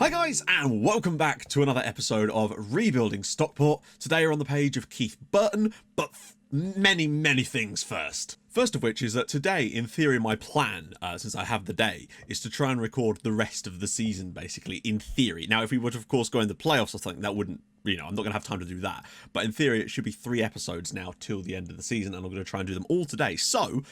Hi guys, and welcome back to another episode of Rebuilding Stockport. Today we're on the page of Keith Burton, but many things first. First of which is that today, in theory, my plan, since I have the day, is to try and record the rest of the season, basically, in theory. Now, if we were to, of course, go in the playoffs or something, that wouldn't, I'm not going to have time to do that. But in theory, it should be 3 episodes now till the end of the season, and I'm going to try and do them all today. So,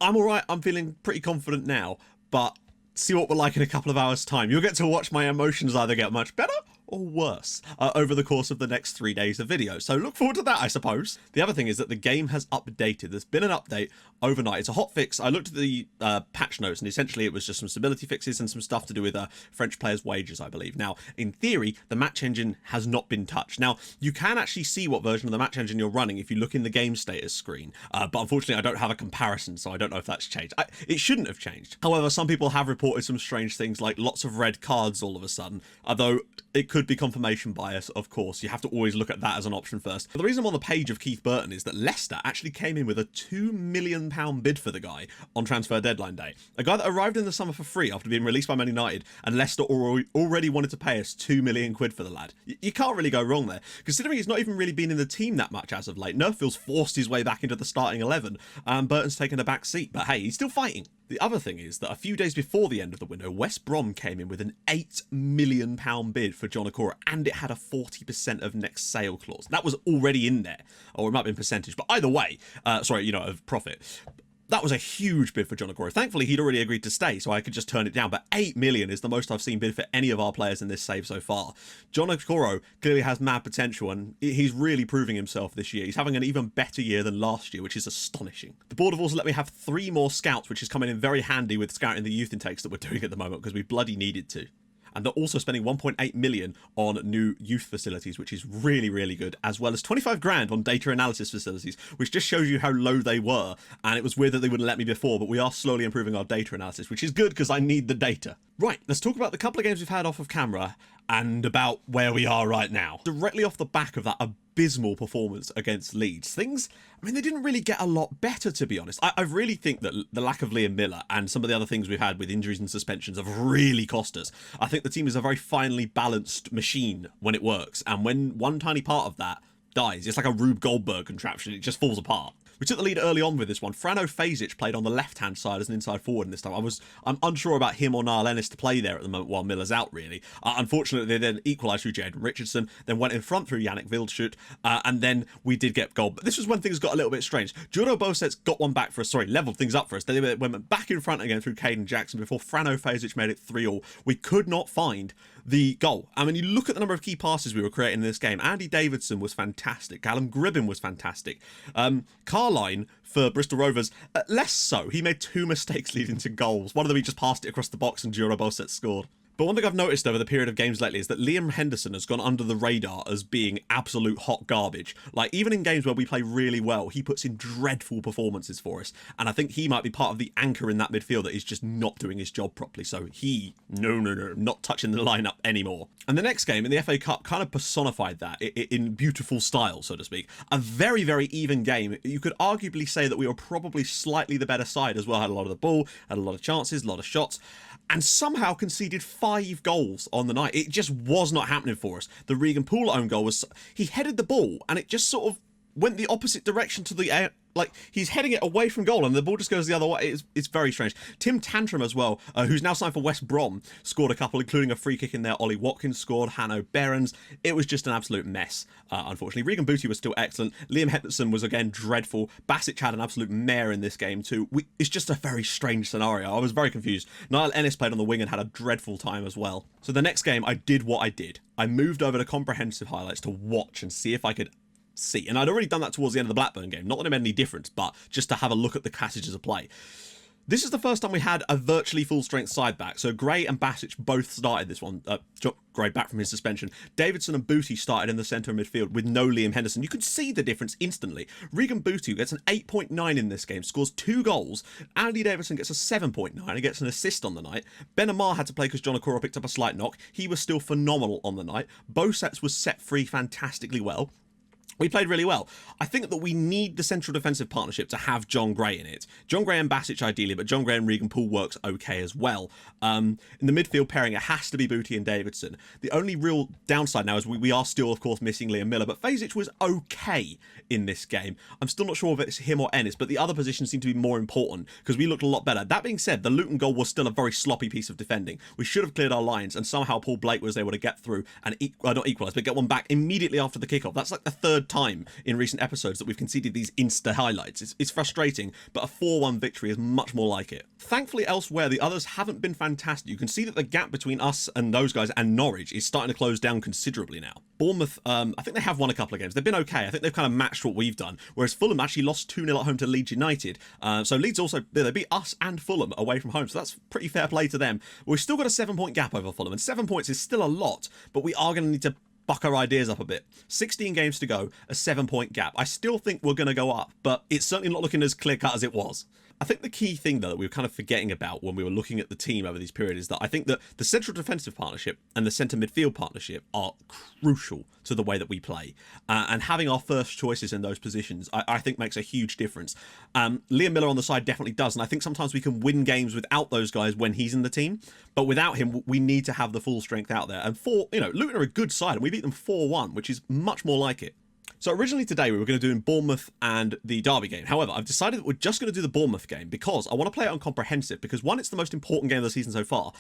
I'm alright, I'm feeling pretty confident now, but see what we're like in a couple of hours' time. You'll get to watch my emotions either get much better or worse over the course of the next 3 days of video. So look forward to that, I suppose. The other thing is that the game has updated. There's been an update overnight. It's a hot fix. I looked at the patch notes, and essentially it was just some stability fixes and some stuff to do with French players' wages, I believe. Now, in theory, the match engine has not been touched. Now, you can actually see what version of the match engine you're running if you look in the game status screen, but unfortunately I don't have a comparison, so I don't know if that's changed. It shouldn't have changed. However, some people have reported some strange things like lots of red cards all of a sudden, although it could be confirmation bias, of course. You have to always look at that as an option first. But the reason I'm on the page of Keith Burton is that Leicester actually came in with a £2 million bid for the guy on transfer deadline day. A guy that arrived in the summer for free after being released by Man United, and Leicester already wanted to pay us £2 million for the lad. You can't really go wrong there, considering he's not even really been in the team that much as of late. Nerfield's forced his way back into the starting 11, and Burton's taken a back seat, but hey, he's still fighting. The other thing is that a few days before the end of the window, West Brom came in with an £8 million bid for John Okoro, and it had a 40% of next sale clause. That was already in there, or it might be in percentage, but either way, of profit. That was a huge bid for John Okoro. Thankfully, he'd already agreed to stay, so I could just turn it down. But £8 million is the most I've seen bid for any of our players in this save so far. John Okoro clearly has mad potential, and he's really proving himself this year. He's having an even better year than last year, which is astonishing. The board have also let me have 3 more scouts, which is coming in very handy with scouting the youth intakes that we're doing at the moment, because we bloody needed to. And they're also spending 1.8 million on new youth facilities, which is really good, as well as 25 grand on data analysis facilities, which just shows you how low they were. And it was weird that they wouldn't let me before, but we are slowly improving our data analysis, which is good because I need the data. Right, let's talk about the couple of games we've had off of camera and about where we are right now. Directly off the back of that abysmal performance against Leeds, they didn't really get a lot better, to be honest. I really think that the lack of Liam Miller and some of the other things we've had with injuries and suspensions have really cost us. I think the team is a very finely balanced machine when it works, and when one tiny part of that dies, it's like a Rube Goldberg contraption, it just falls apart. We took the lead early on with this one. Frano Fazic played on the left-hand side as an inside forward in this time. I'm unsure about him or Niall Ennis to play there at the moment while Miller's out, really. Unfortunately, they then equalised through Jaden Richardson, then went in front through Yannick Wildschut, and then we did get goal. But this was when things got a little bit strange. Juro Boset's got one back for us, leveled things up for us. They went back in front again through Caden Jackson before Frano Fazic made it 3-3. We could not find the goal. I mean, you look at the number of key passes we were creating in this game. Andy Davidson was fantastic. Callum Gribbin was fantastic. Carline for Bristol Rovers, less so. He made 2 mistakes leading to goals. One of them, he just passed it across the box and Juro Boset scored. But one thing I've noticed over the period of games lately is that Liam Henderson has gone under the radar as being absolute hot garbage. Like, even in games where we play really well, he puts in dreadful performances for us. And I think he might be part of the anchor in that midfield that is just not doing his job properly. So no, not touching the lineup anymore. And the next game in the FA Cup kind of personified that in beautiful style, so to speak. A very even game. You could arguably say that we were probably slightly the better side as well. Had a lot of the ball, had a lot of chances, a lot of shots, and somehow conceded 5 goals on the night. It just was not happening for us. The Regan Poole own goal was, he headed the ball and it just sort of went the opposite direction to the air. Like, he's heading it away from goal and the ball just goes the other way. It's very strange. Tim Tantrum as well, who's now signed for West Brom, scored a couple, including a free kick in there. Ollie Watkins scored, Hanno Behrens. It was just an absolute mess, unfortunately. Regan Booty was still excellent. Liam Henderson was again dreadful. Basic had an absolute mare in this game too. It's just a very strange scenario. I was very confused. Niall Ennis played on the wing and had a dreadful time as well. So the next game, I did what I did. I moved over to comprehensive highlights to watch and see if I could see. And I'd already done that towards the end of the Blackburn game. Not that it made any difference, but just to have a look at the passages of play. This is the first time we had a virtually full-strength side back. So Gray and Basic both started this one. Gray back from his suspension. Davidson and Booty started in the centre of midfield with no Liam Henderson. You could see the difference instantly. Regan Booty gets an 8.9 in this game, scores 2 goals. Andy Davidson gets a 7.9. He gets an assist on the night. Ben Amar had to play because John Okoro picked up a slight knock. He was still phenomenal on the night. Boset's was set free fantastically well. We played really well. I think that we need the central defensive partnership to have John Gray in it. John Gray and Basic ideally, but John Gray and Regan Poole works okay as well. In the midfield pairing, it has to be Booty and Davidson. The only real downside now is we are still, of course, missing Liam Miller, but Fazic was okay in this game. I'm still not sure if it's him or Ennis, but the other positions seem to be more important because we looked a lot better. That being said, the Luton goal was still a very sloppy piece of defending. We should have cleared our lines, and somehow Paul Blake was able to get through and not equalise, but get one back immediately after the kickoff. That's like the third time in recent episodes that we've conceded these insta highlights. It's frustrating, but a 4-1 victory is much more like it. Thankfully, elsewhere, the others haven't been fantastic. You can see that the gap between us and those guys and Norwich is starting to close down considerably now. Bournemouth, I think they have won a couple of games. They've been okay. I think they've kind of matched what we've done, whereas Fulham actually lost 2-0 at home to Leeds United. So Leeds also, they beat us and Fulham away from home, so that's pretty fair play to them. We've still got a 7-point gap over Fulham, and 7 points is still a lot, but we are going to need to buck our ideas up a bit. 16 games to go, a 7-point gap. I still think we're going to go up, but it's certainly not looking as clear-cut as it was. I think the key thing, though, that we were kind of forgetting about when we were looking at the team over these periods is that I think that the central defensive partnership and the centre midfield partnership are crucial to the way that we play. And having our first choices in those positions, I think makes a huge difference. Liam Miller on the side definitely does, and I think sometimes we can win games without those guys when he's in the team. But without him, we need to have the full strength out there. And Luton are a good side, and we beat them 4-1, which is much more like it. So originally today we were going to do in Bournemouth and the Derby game. However, I've decided that we're just going to do the Bournemouth game because I want to play it on comprehensive because one, it's the most important game of the season so far.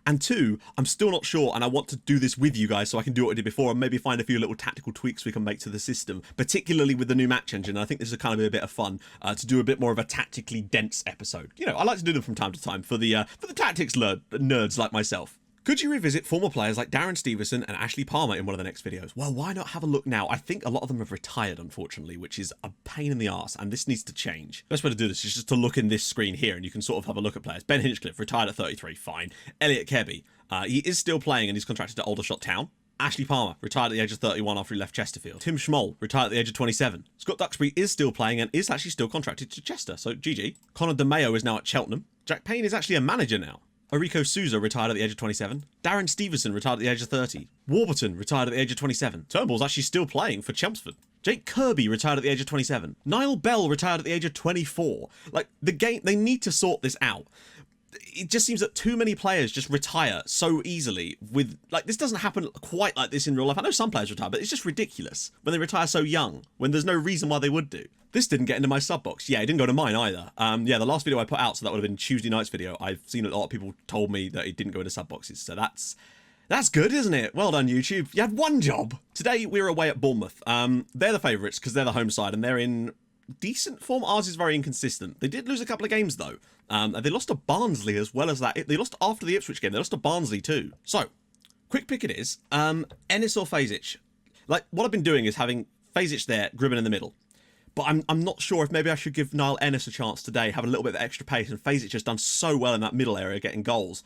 And two, I'm still not sure and I want to do this with you guys so I can do what I did before and maybe find a few little tactical tweaks we can make to the system, particularly with the new match engine. I think this is kind of a bit of fun to do a bit more of a tactically dense episode. You know, I like to do them from time to time for the tactics nerds like myself. Could you revisit former players like Darren Stevenson and Ashley Palmer in one of the next videos? Well, why not have a look now? I think a lot of them have retired, unfortunately, which is a pain in the arse, and this needs to change. Best way to do this is just to look in this screen here, and you can sort of have a look at players. Ben Hinchcliffe, retired at 33, fine. Elliot Kebby, he is still playing and he's contracted to Aldershot Town. Ashley Palmer, retired at the age of 31 after he left Chesterfield. Tim Schmoll, retired at the age of 27. Scott Duxbury is still playing and is actually still contracted to Chester, so GG. Conor DeMeo is now at Cheltenham. Jack Payne is actually a manager now. Oriko Souza, retired at the age of 27. Darren Stevenson, retired at the age of 30. Warburton, retired at the age of 27. Turnbull's actually still playing for Chelmsford. Jake Kirby, retired at the age of 27. Niall Bell, retired at the age of 24. Like, the game, they need to sort this out. It just seems that too many players just retire so easily with, like, this doesn't happen quite like this in real life. I know some players retire, but it's just ridiculous when they retire so young, when there's no reason why they would do. This didn't get into my sub box. Yeah, it didn't go to mine either. Yeah, the last video I put out, so that would have been Tuesday night's video. I've seen a lot of people told me that it didn't go into sub boxes, so that's good, isn't it? Well done, YouTube. You had one job. Today, we're away at Bournemouth. They're the favourites because they're the home side and they're in decent form. Ours is very inconsistent. They did lose a couple of games, though. They lost to Barnsley as well as that. They lost after the Ipswich game. They lost to Barnsley too. So, quick pick it is. Ennis or Fazic? Like, what I've been doing is having Fazic there, Gribben in the middle. But I'm not sure if maybe I should give Niall Ennis a chance today, have a little bit of extra pace, and Fazic just done so well in that middle area getting goals.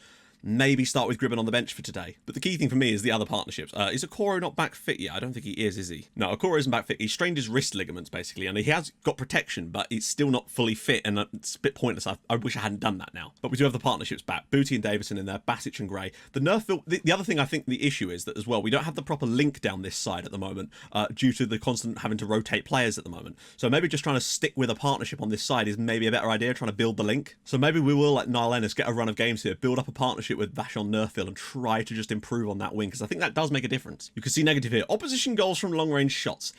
Maybe start with Gribben on the bench for today. But the key thing for me is the other partnerships. Is Okoro not back fit yet? I don't think he is he? No, Okoro isn't back fit. He strained his wrist ligaments, basically, and he has got protection, but he's still not fully fit, and it's a bit pointless. I wish I hadn't done that now. But we do have the partnerships back. Booty and Davison in there, Basic and Gray. The other thing I think the issue is that as well, we don't have the proper link down this side at the moment, due to the constant having to rotate players at the moment. So maybe just trying to stick with a partnership on this side is maybe a better idea, trying to build the link. So maybe we will let Niall Ennis get a run of games here, build up a partnership with Vashon Nerf and try to just improve on that wing, because I think that does make a difference. You can see negative here. Opposition goals from long-range shots.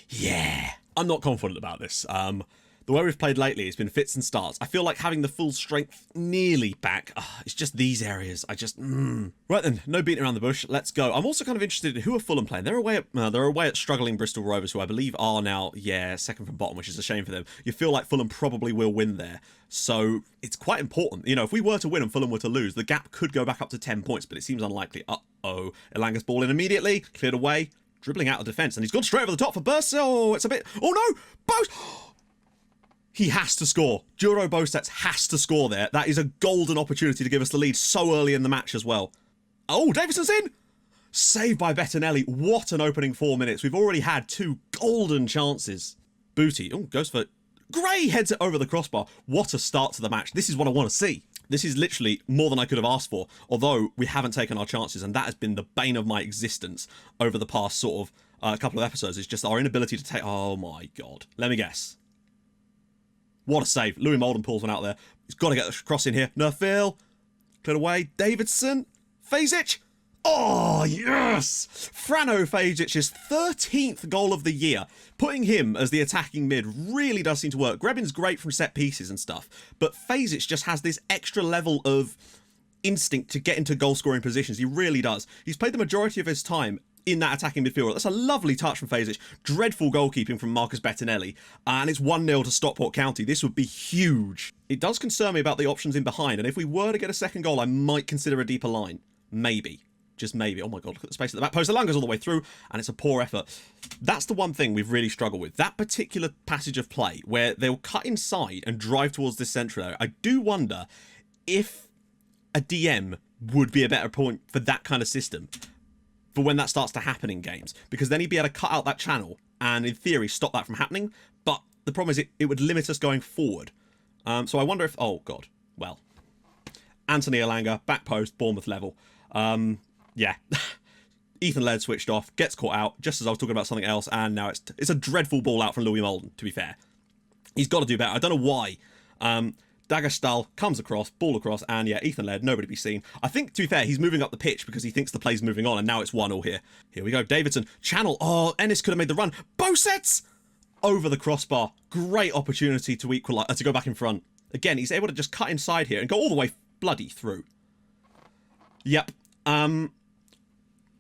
Yeah, I'm not confident about this. The way we've played lately, it's been fits and starts. I feel like having the full strength nearly back. It's just these areas. Right then, no beating around the bush. Let's go. I'm also kind of interested in who are Fulham playing. They're away at struggling Bristol Rovers, who I believe are now, second from bottom, which is a shame for them. You feel like Fulham probably will win there. So it's quite important. You know, if we were to win and Fulham were to lose, the gap could go back up to 10 points, but it seems unlikely. Elanga's ball in immediately, cleared away, dribbling out of defence, and he's gone straight over the top for Burst. Oh, it's a bit... Oh no! Boast! He has to score. Juro Bosets has to score there. That is a golden opportunity to give us the lead so early in the match as well. Oh, Davison's in! Saved by Bettinelli. What an opening 4 minutes. We've already had 2 golden chances. Booty. Oh, goes for... Gray heads it over the crossbar. What a start to the match. This is what I want to see. This is literally more than I could have asked for, although we haven't taken our chances, and that has been the bane of my existence over the past sort of couple of episodes. It's just our inability to take... Oh my god. Let me guess. What a save. Louis Molden pulls one out there. He's got to get the cross in here. Nerfil. Cleared away. Davidson. Fazic. Oh, yes! Frano Fazic's 13th goal of the year. Putting him as the attacking mid really does seem to work. Grebin's great from set pieces and stuff, but Fazic just has this extra level of instinct to get into goal-scoring positions. He really does. He's played the majority of his time in that attacking midfield. That's a lovely touch from Fazic. Dreadful goalkeeping from Marcus Bettinelli. And it's 1-0 to Stockport County. This would be huge. It does concern me about the options in behind, and if we were to get a second goal, I might consider a deeper line. Maybe. Just maybe. Oh my god, look at the space at the back post. The line goes all the way through, and it's a poor effort. That's the one thing we've really struggled with. That particular passage of play, where they'll cut inside and drive towards this central area. I do wonder if a DM would be a better point for that kind of system, for when that starts to happen in games. Because then he'd be able to cut out that channel, and in theory, stop that from happening. But the problem is it would limit us going forward. So I wonder if... Oh god. Well. Anthony Elanga, back post, Bournemouth level. Yeah, Ethan Laird switched off, gets caught out, just as I was talking about something else, and now it's a dreadful ball out from Louis Molden, to be fair. He's got to do better. I don't know why. Dagerstal comes across, ball across, and yeah, Ethan Laird, nobody to be seen. I think, to be fair, he's moving up the pitch because he thinks the play's moving on, and now it's 1-0 here. Here we go, Davidson, channel, oh, Ennis could have made the run. Bosets! Over the crossbar. Great opportunity to equalise, to go back in front. Again, he's able to just cut inside here and go all the way bloody through. Yep.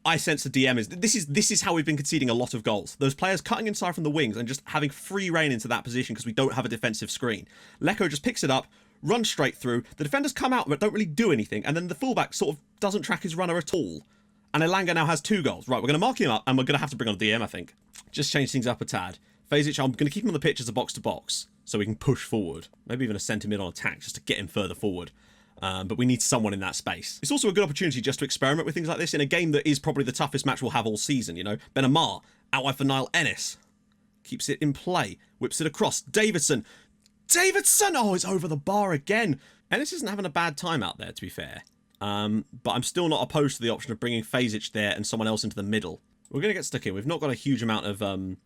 I sense the DM is this is how we've been conceding a lot of goals. Those players cutting inside from the wings and just having free reign into that position because we don't have a defensive screen. Lecco just picks it up, runs straight through. The defenders come out but don't really do anything, and then the fullback sort of doesn't track his runner at all. And Elanga now has 2 goals. Right, we're going to mark him up, and we're going to have to bring on a DM, I think. Just change things up a tad. Fazic, I'm going to keep him on the pitch as a box-to-box so we can push forward. Maybe even a centre mid on attack just to get him further forward. But we need someone in that space. It's also a good opportunity just to experiment with things like this in a game that is probably the toughest match we'll have all season, you know. Ben Amar, out wide for Niall Ennis. Keeps it in play. Whips it across. Davidson! Oh, it's over the bar again. Ennis isn't having a bad time out there, to be fair. But I'm still not opposed to the option of bringing Fazic there and someone else into the middle. We're going to get stuck in. We've not got a huge amount of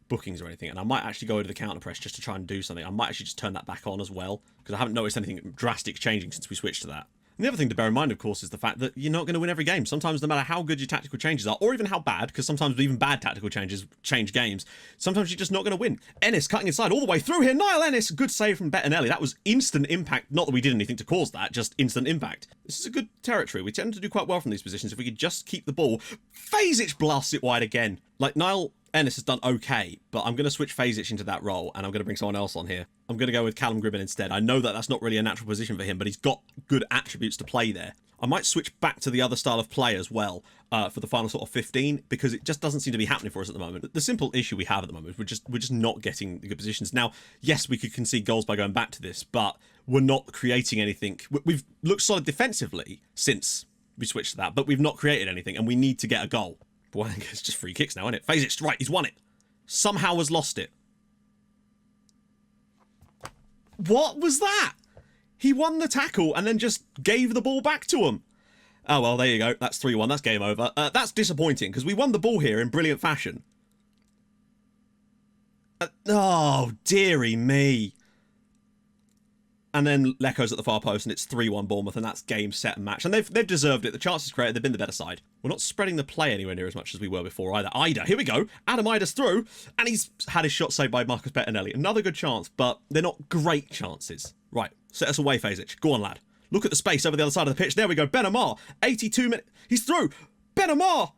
bookings or anything, and I might actually go to the counter press just to try and do something. I might actually just turn that back on as well, because I haven't noticed anything drastic changing since we switched to that. And the other thing to bear in mind, of course, is the fact that you're not going to win every game. Sometimes, no matter how good your tactical changes are, or even how bad, because sometimes even bad tactical changes change games, sometimes you're just not going to win. Ennis cutting inside all the way through here. Niall Ennis, good save from Bettinelli. That was instant impact. Not that we did anything to cause that, just instant impact. This is a good territory. We tend to do quite well from these positions if we could just keep the ball. Fazic blasts it wide again. Like, Niall Ennis has done okay, but I'm going to switch Fazic into that role, and I'm going to bring someone else on here. I'm going to go with Callum Gribbin instead. I know that that's not really a natural position for him, but he's got good attributes to play there. I might switch back to the other style of play as well for the final sort of 15, because it just doesn't seem to be happening for us at the moment. The simple issue we have at the moment is we're just not getting the good positions. Now, yes, we could concede goals by going back to this, but we're not creating anything. We've looked solid defensively since we switched to that, but we've not created anything, and we need to get a goal. Boy, I think it's just free kicks now, isn't it? Fazic, right, he's won it. Somehow has lost it. What was that? He won the tackle and then just gave the ball back to him. Oh, well, there you go. That's 3-1. That's game over. That's disappointing, because we won the ball here in brilliant fashion. Oh, dearie me. And then Lecco's at the far post, and it's 3-1 Bournemouth, and that's game, set, and match. And they've deserved it. The chances created, they've been the better side. We're not spreading the play anywhere near as much as we were before either. Ida, here we go. Adam Ida's through, and he's had his shot saved by Marcus Bettinelli. Another good chance, but they're not great chances. Right, set us away, Fazic. Go on, lad. Look at the space over the other side of the pitch. There we go. Ben Amar, 82 minutes. He's through. Ben Amar!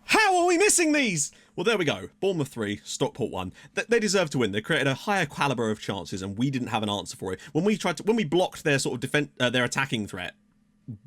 How are we missing these? Well, there we go. Bournemouth 3, Stockport 1. They deserve to win. They created a higher caliber of chances, and we didn't have an answer for it. When we blocked their sort of their attacking threat,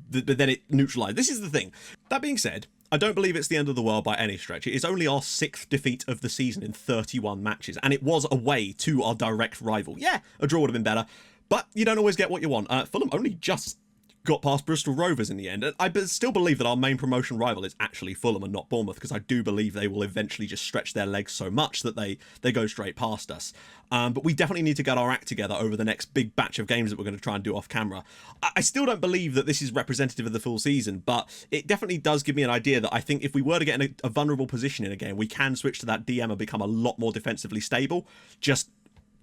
then it neutralised. This is the thing. That being said, I don't believe it's the end of the world by any stretch. It is only our 6th defeat of the season in 31 matches, and it was away to our direct rival. Yeah, a draw would have been better, but you don't always get what you want. Fulham only just got past Bristol Rovers in the end. And I still believe that our main promotion rival is actually Fulham and not Bournemouth, because I do believe they will eventually just stretch their legs so much that they go straight past us. But we definitely need to get our act together over the next big batch of games that we're going to try and do off camera. I still don't believe that this is representative of the full season, but it definitely does give me an idea that I think if we were to get in a vulnerable position in a game, we can switch to that DM and become a lot more defensively stable, just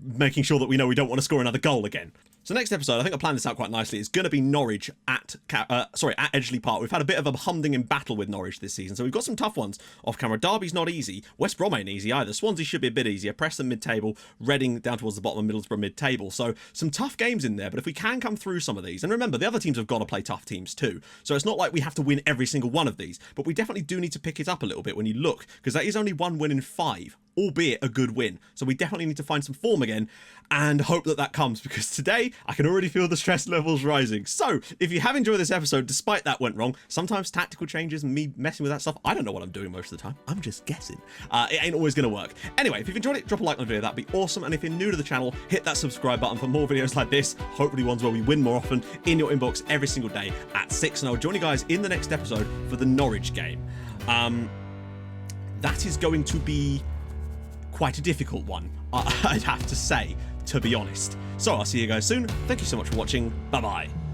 making sure that we know we don't want to score another goal again. So next episode, I think I planned this out quite nicely. It's going to be Norwich at Edgeley Park. We've had a bit of a humding in battle with Norwich this season, so we've got some tough ones off camera. Derby's not easy. West Brom ain't easy either. Swansea should be a bit easier. Preston mid-table. Reading down towards the bottom, and Middlesbrough mid-table. So some tough games in there, but if we can come through some of these, and remember, the other teams have got to play tough teams too, so it's not like we have to win every single one of these, but we definitely do need to pick it up a little bit when you look, because that is only 1 win in 5, albeit a good win. So we definitely need to find some form again and hope that that comes, because today I can already feel the stress levels rising. So if you have enjoyed this episode, despite that went wrong, sometimes tactical changes and me messing with that stuff, I don't know what I'm doing most of the time. I'm just guessing. It ain't always going to work. Anyway, if you've enjoyed it, drop a like on the video. That'd be awesome. And if you're new to the channel, hit that subscribe button for more videos like this, hopefully ones where we win more often, in your inbox every single day at 6. And I'll join you guys in the next episode for the Norwich game. That is going to be quite a difficult one, I'd have to say, to be honest. So I'll see you guys soon. Thank you so much for watching. Bye bye.